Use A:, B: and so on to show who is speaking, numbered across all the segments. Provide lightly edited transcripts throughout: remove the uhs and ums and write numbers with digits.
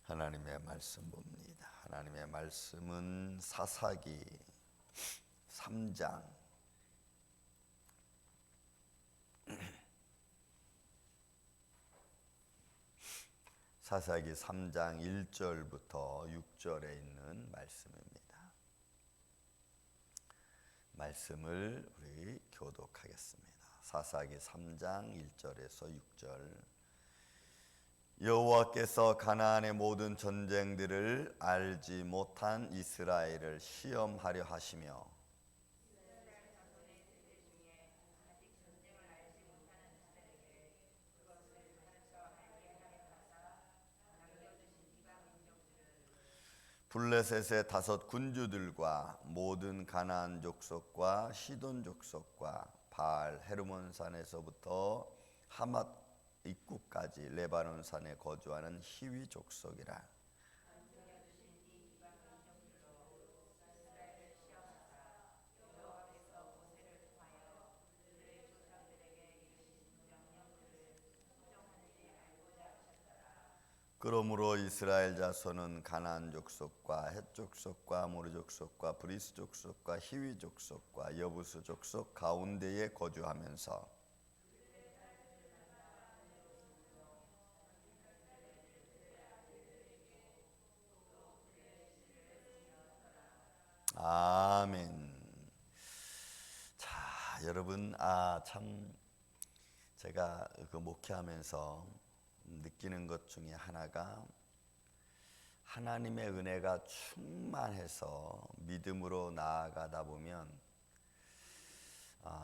A: 하나님의 말씀 봅니다. 하나님의 말씀은 사사기 3장 사사기 3장 1절부터 6절에 있는 말씀입니다. 말씀을 우리 교독하겠습니다. 사사기 3장 1절에서 6절. 여호와께서 가나안의 모든 전쟁들을 알지 못한 이스라엘을 시험하려 하시며 블레셋의 5 군주들과 모든 가나안 족속과 시돈 족속과 바알 헤르몬 산에서부터 하맛 입구까지 레바논 산에 거주하는 히위 족속이라. 그러므로 이스라엘 자손은 가나안 족속과 헷 족속과 아모리 족속과 브리스 족속과 히위 족속과 여부스 족속 가운데에 거주하면서 아멘. 자, 여러분, 참 제가 목회하면서 느끼는 것 중에 하나가 하나님의 은혜가 충만해서 믿음으로 나아가다 보면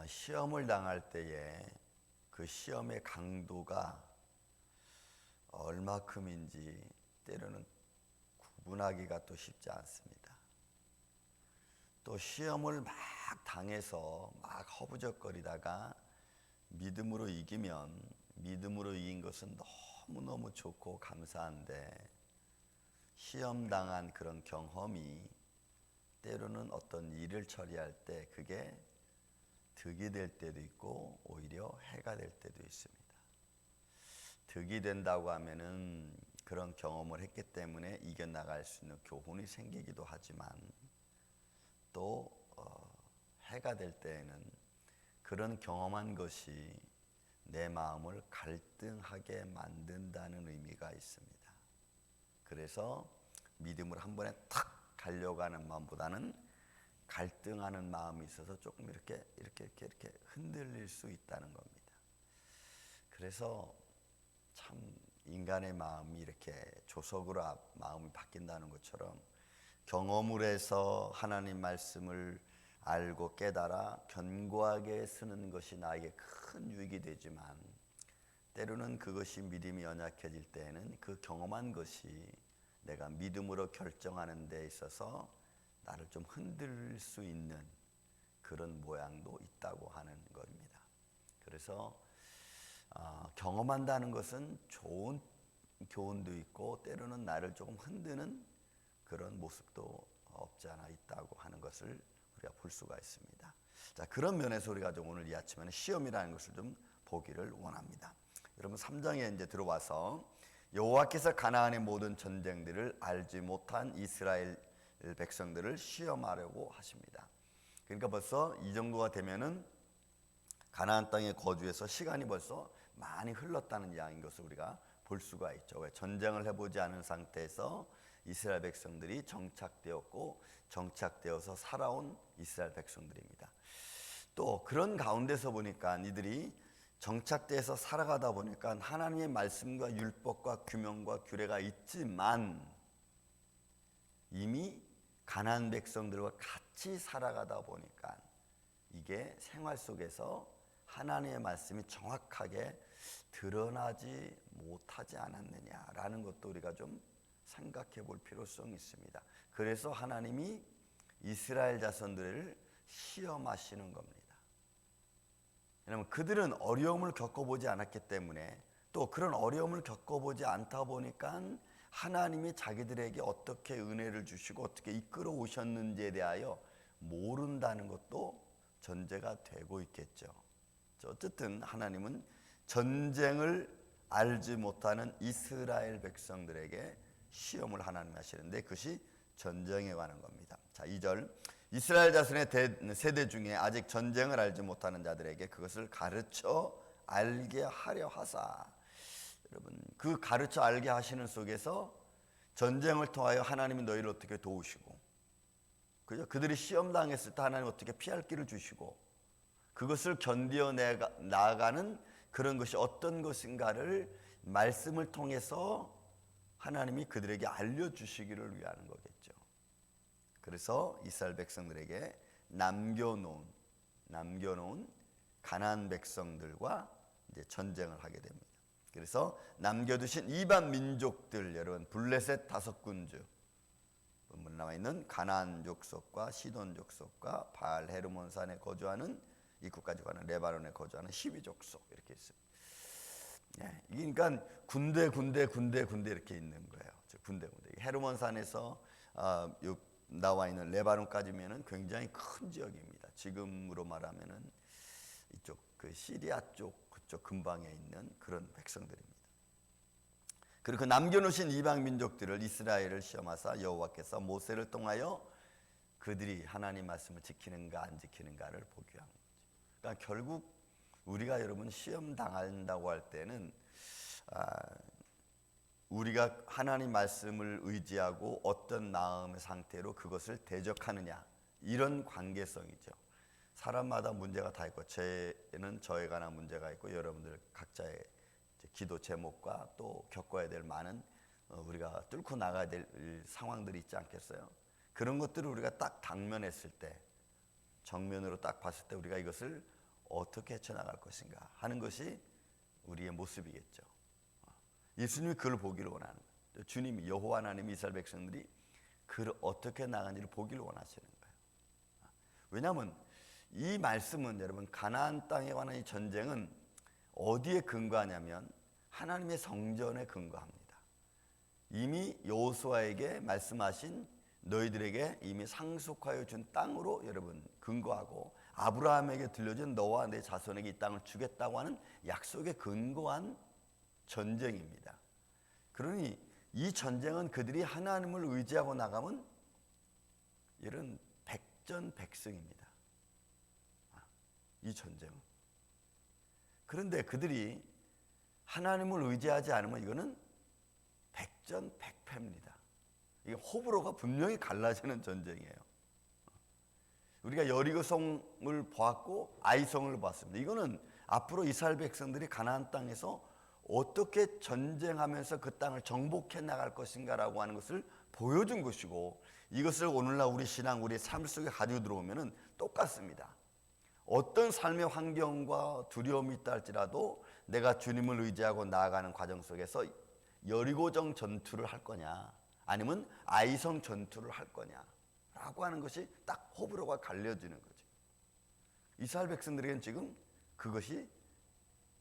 A: 시험을 당할 때에 그 시험의 강도가 얼마큼인지 때로는 구분하기가 또 쉽지 않습니다. 또 시험을 막 당해서 막 허부적거리다가 믿음으로 이기면 믿음으로 이긴 것은 너무너무 좋고 감사한데 시험 당한 그런 경험이 때로는 어떤 일을 처리할 때 그게 득이 될 때도 있고 오히려 해가 될 때도 있습니다. 득이 된다고 하면은 그런 경험을 했기 때문에 이겨나갈 수 있는 교훈이 생기기도 하지만 또 해가 될 때에는 그런 경험한 것이 내 마음을 갈등하게 만든다는 의미가 있습니다. 그래서 믿음을 한 번에 탁 가려고 하는 마음보다는 갈등하는 마음이 있어서 조금 이렇게 흔들릴 수 있다는 겁니다. 그래서 참 인간의 마음이 이렇게 조석으로 마음이 바뀐다는 것처럼 경험을 해서 하나님 말씀을 알고 깨달아 견고하게 쓰는 것이 나에게 큰 유익이 되지만 때로는 그것이 믿음이 연약해질 때에는 그 경험한 것이 내가 믿음으로 결정하는 데 있어서 나를 좀 흔들 수 있는 그런 모양도 있다고 하는 겁니다. 그래서 경험한다는 것은 좋은 교훈도 있고 때로는 나를 조금 흔드는 그런 모습도 없지 않아 있다고 하는 것을 우리가 볼 수가 있습니다. 자, 그런 면에서 우리가 좀 오늘 이 아침에는 시험이라는 것을 좀 보기를 원합니다. 여러분 3장에 이제 들어와서 여호와께서 가나안의 모든 전쟁들을 알지 못한 이스라엘 백성들을 시험하려고 하십니다. 그러니까 벌써 이 정도가 되면은 가나안 땅에 거주해서 시간이 벌써 많이 흘렀다는 이야기인 것을 우리가 볼 수가 있죠. 왜? 전쟁을 해보지 않은 상태에서 이스라엘 백성들이 정착되었고 정착되어서 살아온 이스라엘 백성들입니다. 또 그런 가운데서 보니까 이들이 정착돼서 살아가다 보니까 하나님의 말씀과 율법과 규명과 규례가 있지만 이미 가나안 백성들과 같이 살아가다 보니까 이게 생활 속에서 하나님의 말씀이 정확하게 드러나지 못하지 않았느냐라는 것도 우리가 좀 생각해 볼 필요성이 있습니다. 그래서 하나님이 이스라엘 자손들을 시험하시는 겁니다. 왜냐하면 그들은 어려움을 겪어보지 않았기 때문에 또 그런 어려움을 겪어보지 않다 보니까 하나님이 자기들에게 어떻게 은혜를 주시고 어떻게 이끌어 오셨는지에 대하여 모른다는 것도 전제가 되고 있겠죠. 어쨌든 하나님은 전쟁을 알지 못하는 이스라엘 백성들에게 시험을 하나님이 하시는데 그것이 전쟁에 관한 겁니다. 자, 2절. 이스라엘 자손의 세대 중에 아직 전쟁을 알지 못하는 자들에게 그것을 가르쳐 알게 하려 하사. 여러분, 그 가르쳐 알게 하시는 속에서 전쟁을 통하여 하나님이 너희를 어떻게 도우시고, 그죠? 그들이 시험 당했을 때 하나님 어떻게 피할 길을 주시고, 그것을 견디어 나아가는 그런 것이 어떤 것인가를 말씀을 통해서 하나님이 그들에게 알려주시기를 위하는 거겠죠. 그래서 이스라엘 백성들에게 남겨놓은 가나안 백성들과 이제 전쟁을 하게 됩니다. 그래서 남겨두신 이방 민족들, 여러분 블레셋 5군주, 본문 나와 있는 가나안 족속과 시돈 족속과 바알 헤르몬 산에 거주하는 입구까지 가는 레바논에 거주하는 12족속 이렇게 있습니다. 네, 이게 그러니까 군대 이렇게 있는 거예요. 군대. 헤르몬 산에서 나와 있는 레바논까지면은 굉장히 큰 지역입니다. 지금으로 말하면은 이쪽 그 시리아 쪽 그쪽 근방에 있는 그런 백성들입니다. 그리고 그 남겨놓으신 이방 민족들을 이스라엘을 시험하사 여호와께서 모세를 통하여 그들이 하나님 말씀을 지키는가 안 지키는가를 보게 한 거죠. 그러니까 결국 우리가 여러분 시험 당한다고 할 때는 우리가 하나님 말씀을 의지하고 어떤 마음의 상태로 그것을 대적하느냐 이런 관계성이죠. 사람마다 문제가 다 있고 저에는 저에 관한 문제가 있고 여러분들 각자의 기도 제목과 또 겪어야 될 많은 우리가 뚫고 나가야 될 상황들이 있지 않겠어요? 그런 것들을 우리가 딱 당면했을 때 정면으로 딱 봤을 때 우리가 이것을 어떻게 헤쳐나갈 것인가 하는 것이 우리의 모습이겠죠. 예수님이 그걸 보기를 원하는 거예요. 주님이 여호와 하나님 이스라엘 백성들이 그를 어떻게 나가는지를 보기를 원하시는 거예요. 왜냐하면 이 말씀은 여러분 가나안 땅에 관한 이 전쟁은 어디에 근거하냐면 하나님의 성전에 근거합니다. 이미 여호수아에게 말씀하신 너희들에게 이미 상속하여 준 땅으로 여러분 근거하고 아브라함에게 들려준 너와 내 자손에게 이 땅을 주겠다고 하는 약속에 근거한 전쟁입니다. 그러니 이 전쟁은 그들이 하나님을 의지하고 나가면 이런 백전백승입니다. 이 전쟁은. 그런데 그들이 하나님을 의지하지 않으면 이거는 백전백패입니다. 이게 호불호가 분명히 갈라지는 전쟁이에요. 우리가 여리고성을 보았고 아이성을 봤습니다. 이거는 앞으로 이스라엘 백성들이 가나안 땅에서 어떻게 전쟁하면서 그 땅을 정복해 나갈 것인가라고 하는 것을 보여준 것이고 이것을 오늘날 우리 신앙, 우리 삶 속에 가지고 들어오면은 똑같습니다. 어떤 삶의 환경과 두려움이 있다 할지라도 내가 주님을 의지하고 나아가는 과정 속에서 여리고정 전투를 할 거냐 아니면 아이성 전투를 할 거냐라고 하는 것이 딱 호불호가 갈려지는 거죠. 이스라엘 백성들에게는 지금 그것이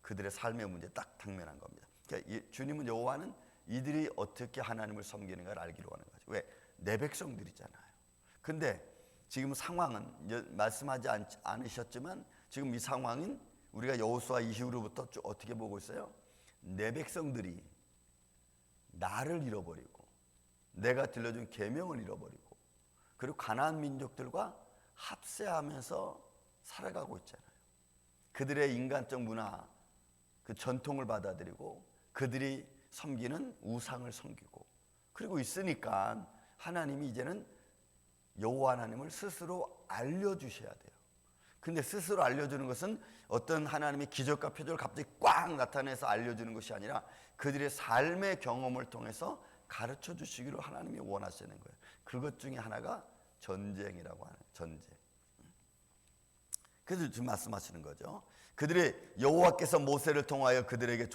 A: 그들의 삶의 문제에 딱 당면한 겁니다. 그러니까 주님은 여호와는 이들이 어떻게 하나님을 섬기는가를 알기로 하는 거죠. 왜? 내 백성들이잖아요. 근데 지금 상황은 말씀하지 않으셨지만 지금 이 상황은 우리가 여호수아 이후로부터 쭉 어떻게 보고 있어요? 내 백성들이 나를 잃어버리고 내가 들려준 계명을 잃어버리고 그리고 가나안 민족들과 합세하면서 살아가고 있잖아요. 그들의 인간적 문화, 그 전통을 받아들이고 그들이 섬기는 우상을 섬기고 그리고 있으니까 하나님이 이제는 여호와 하나님을 스스로 알려주셔야 돼요. 근데 스스로 알려주는 것은 어떤 하나님의 기적과 표적을 갑자기 꽉 나타내서 알려주는 것이 아니라 그들의 삶의 경험을 통해서 가르쳐 주시기를 하나님이 원하시는 거예요. 그것 중에 하나가 전쟁이라고 하는 전쟁. 그래서 지금 말씀하시는 거죠. 그들의 여호와께서 모세를 통하여 그들의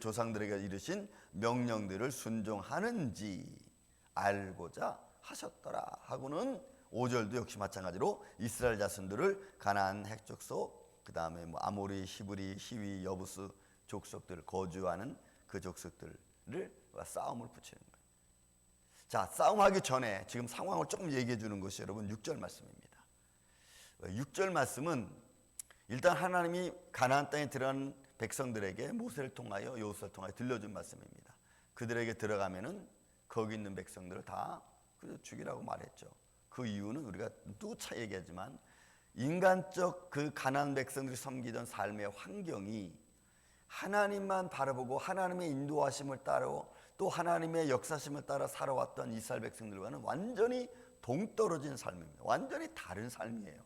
A: 조상들에게 이르신 명령들을 순종하는지 알고자 하셨더라 하고는 5절도 역시 마찬가지로 이스라엘 자손들을 가나안 핵족속 그 다음에 뭐 아모리, 히브리, 히위, 여부스 족속들 거주하는 그 족속들을 싸움을 붙이는 거예요. 자, 싸움하기 전에 지금 상황을 조금 얘기해 주는 것이 여러분 6절 말씀입니다. 6절 말씀은 일단 하나님이 가나안 땅에 들어간 백성들에게 모세를 통하여 여호수아를 통하여 들려준 말씀입니다. 그들에게 들어가면은 거기 있는 백성들을 다 죽이라고 말했죠. 그 이유는 우리가 누차 얘기하지만 인간적 그 가나안 백성들이 섬기던 삶의 환경이 하나님만 바라보고 하나님의 인도하심을 따라 또 하나님의 역사심을 따라 살아왔던 이스라엘 백성들과는 완전히 동떨어진 삶입니다. 완전히 다른 삶이에요.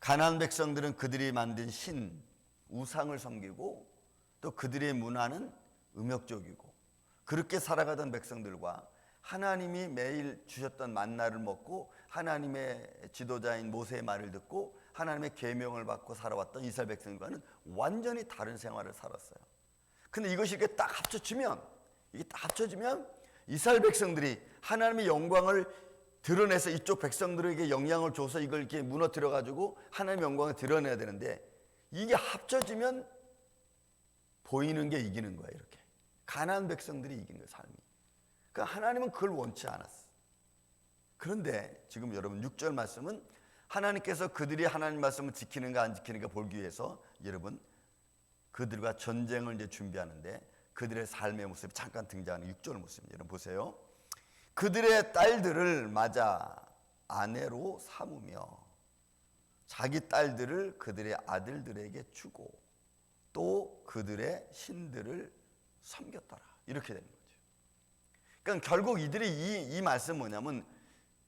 A: 가나안 백성들은 그들이 만든 신, 우상을 섬기고 또 그들의 문화는 음욕적이고 그렇게 살아가던 백성들과 하나님이 매일 주셨던 만나를 먹고 하나님의 지도자인 모세의 말을 듣고 하나님의 계명을 받고 살아왔던 이스라엘 백성들과는 완전히 다른 생활을 살았어요. 근데 이것이 이렇게 딱 합쳐지면 이스라엘 백성들이 하나님의 영광을 드러내서 이쪽 백성들에게 영향을 줘서 이걸 이렇게 무너뜨려 가지고 하나님의 영광을 드러내야 되는데 이게 합쳐지면 보이는 게 이기는 거예요. 이렇게 가나안 백성들이 이긴 거예요, 삶이. 그러니까 하나님은 그걸 원치 않았어. 그런데 지금 여러분 6절 말씀은 하나님께서 그들이 하나님 말씀을 지키는가 안 지키는가 보기 위해서 여러분 그들과 전쟁을 이제 준비하는데 그들의 삶의 모습이 잠깐 등장하는 6절 모습입니다. 여러분 보세요. 그들의 딸들을 맞아 아내로 삼으며 자기 딸들을 그들의 아들들에게 주고 또 그들의 신들을 섬겼더라. 이렇게 되는 거죠. 그러니까 결국 이들이 이 말씀은 뭐냐면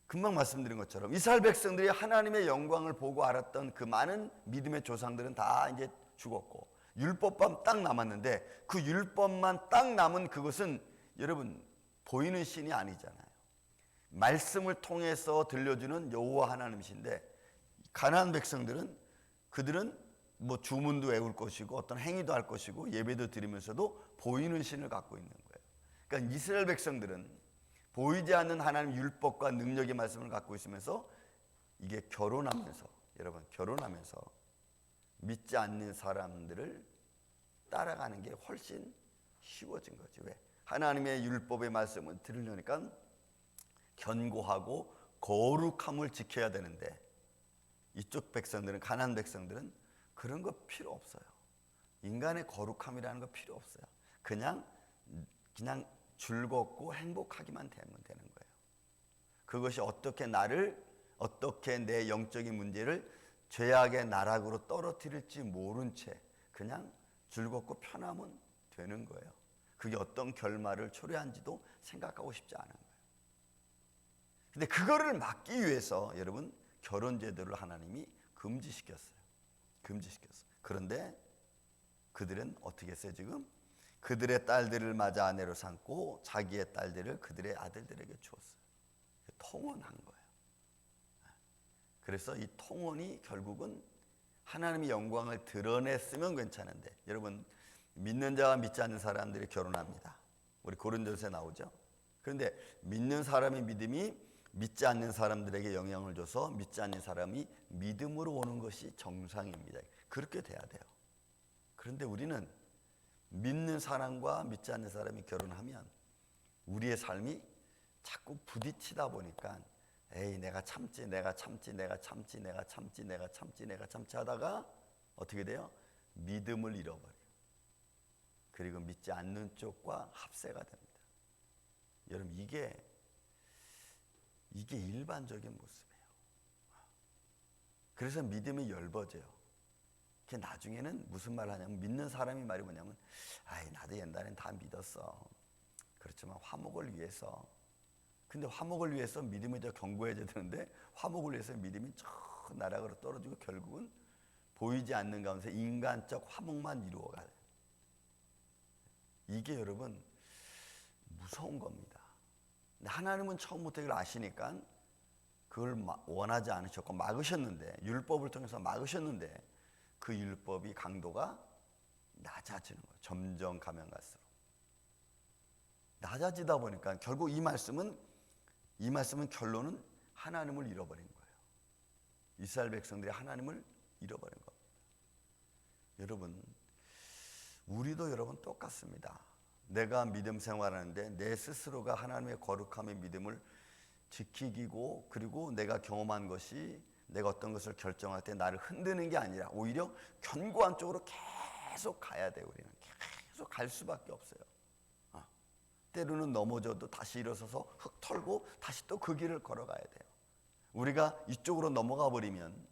A: 금방 말씀드린 것처럼 이스라엘 백성들이 하나님의 영광을 보고 알았던 그 많은 믿음의 조상들은 다 이제 죽었고 율법만 딱 남았는데 그 율법만 딱 남은 그것은 여러분 보이는 신이 아니잖아요. 말씀을 통해서 들려주는 여호와 하나님이신데 가나안 백성들은 그들은 뭐 주문도 외울 것이고 어떤 행위도 할 것이고 예배도 드리면서도 보이는 신을 갖고 있는 거예요. 그러니까 이스라엘 백성들은 보이지 않는 하나님 율법과 능력의 말씀을 갖고 있으면서 이게 결혼하면서 믿지 않는 사람들을 따라가는 게 훨씬 쉬워진 거지. 왜? 하나님의 율법의 말씀을 들으려니까 견고하고 거룩함을 지켜야 되는데 이쪽 백성들은 가나안 백성들은 그런 거 필요 없어요. 인간의 거룩함이라는 거 필요 없어요. 그냥 즐겁고 행복하기만 되면 되는 거예요. 그것이 어떻게 내 영적인 문제를 죄악의 나락으로 떨어뜨릴지 모른 채 그냥 즐겁고 편하면 되는 거예요. 그게 어떤 결말을 초래한지도 생각하고 싶지 않은 거예요. 근데 그거를 막기 위해서 여러분 결혼 제도를 하나님이 금지시켰어요. 그런데 그들은 어떻게 했어요 지금? 그들의 딸들을 맞아 아내로 삼고 자기의 딸들을 그들의 아들들에게 주었어요. 통혼한 거예요. 그래서 이 통혼이 결국은 하나님의 영광을 드러냈으면 괜찮은데 여러분 믿는 자와 믿지 않는 사람들이 결혼합니다. 우리 고린도서에 나오죠. 그런데 믿는 사람의 믿음이 믿지 않는 사람들에게 영향을 줘서 믿지 않는 사람이 믿음으로 오는 것이 정상입니다. 그렇게 돼야 돼요. 그런데 우리는 믿는 사람과 믿지 않는 사람이 결혼하면 우리의 삶이 자꾸 부딪히다 보니까 에이 내가 참지 하다가 어떻게 돼요? 믿음을 잃어버려요. 그리고 믿지 않는 쪽과 합세가 됩니다. 여러분 이게 일반적인 모습이에요. 그래서 믿음이 열버져요. 그 나중에는 무슨 말을 하냐면 믿는 사람이 말이 뭐냐면 아이 나도 옛날엔 다 믿었어. 그렇지만 화목을 위해서. 근데 화목을 위해서 믿음이 더 견고해져야 되는데 화목을 위해서 믿음이 저 나락으로 떨어지고 결국은 보이지 않는 가운데 인간적 화목만 이루어가요. 이게 여러분 무서운 겁니다. 근데 하나님은 처음부터 이걸 아시니까 그걸 원하지 않으셨고 막으셨는데 율법을 통해서 막으셨는데 그 율법이 강도가 낮아지는 거예요. 점점 가면 갈수록 낮아지다 보니까 결국 이 말씀은 결론은 하나님을 잃어버린 거예요. 이스라엘 백성들이 하나님을 잃어버린 겁니다. 여러분 우리도 여러분 똑같습니다. 내가 믿음 생활하는데 내 스스로가 하나님의 거룩함의 믿음을 지키고 그리고 내가 경험한 것이 내가 어떤 것을 결정할 때 나를 흔드는 게 아니라 오히려 견고한 쪽으로 계속 가야 돼요. 우리는 계속 갈 수밖에 없어요. 때로는 넘어져도 다시 일어서서 흙 털고 다시 또 그 길을 걸어가야 돼요. 우리가 이쪽으로 넘어가 버리면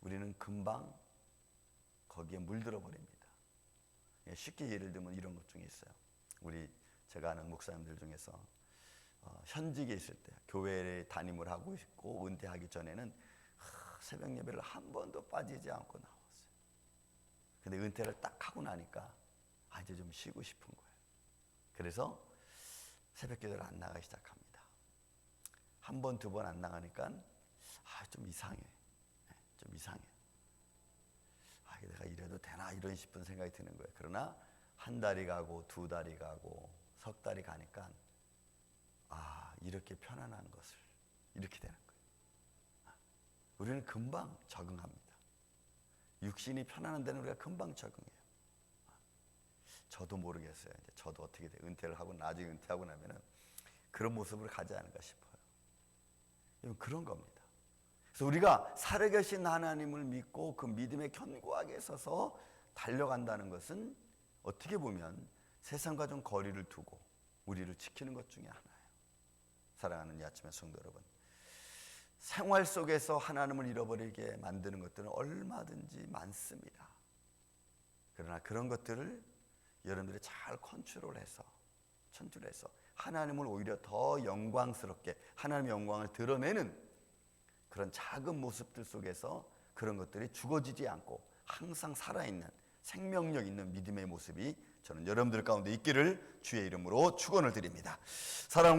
A: 우리는 금방 거기에 물들어 버립니다. 쉽게 예를 들면 이런 것 중에 있어요. 제가 아는 목사님들 중에서 현직에 있을 때 교회에 담임을 하고 있고 은퇴하기 전에는 새벽 예배를 한 번도 빠지지 않고 나왔어요. 근데 은퇴를 딱 하고 나니까 이제 좀 쉬고 싶은 거예요. 그래서 새벽 기도를 안 나가기 시작합니다. 한 번, 두 번 안 나가니까 좀 이상해. 좀 이상해. 내가 이래도 되나 이런 싶은 생각이 드는 거예요. 그러나 한 달이 가고 두 달이 가고 석 달이 가니까 이렇게 편안한 것을 이렇게 되는 거예요. 우리는 금방 적응합니다. 육신이 편안한 데는 우리가 금방 적응해요. 저도 모르겠어요. 이제 저도 어떻게 돼? 은퇴를 하고 나중에 은퇴하고 나면은 그런 모습으로 가지 않을까 싶어요. 그런 겁니다. 그래서 우리가 살아계신 하나님을 믿고 그 믿음에 견고하게 서서 달려간다는 것은 어떻게 보면 세상과 좀 거리를 두고 우리를 지키는 것 중에 하나예요. 사랑하는 이 아침의 성도 여러분, 생활 속에서 하나님을 잃어버리게 만드는 것들은 얼마든지 많습니다. 그러나 그런 것들을 여러분들이 잘 컨트롤해서 하나님을 오히려 더 영광스럽게 하나님의 영광을 드러내는 그런 작은 모습들 속에서 그런 것들이 죽어지지 않고 항상 살아있는 생명력 있는 믿음의 모습이 저는 여러분들 가운데 있기를 주의 이름으로 축원을 드립니다. 사랑과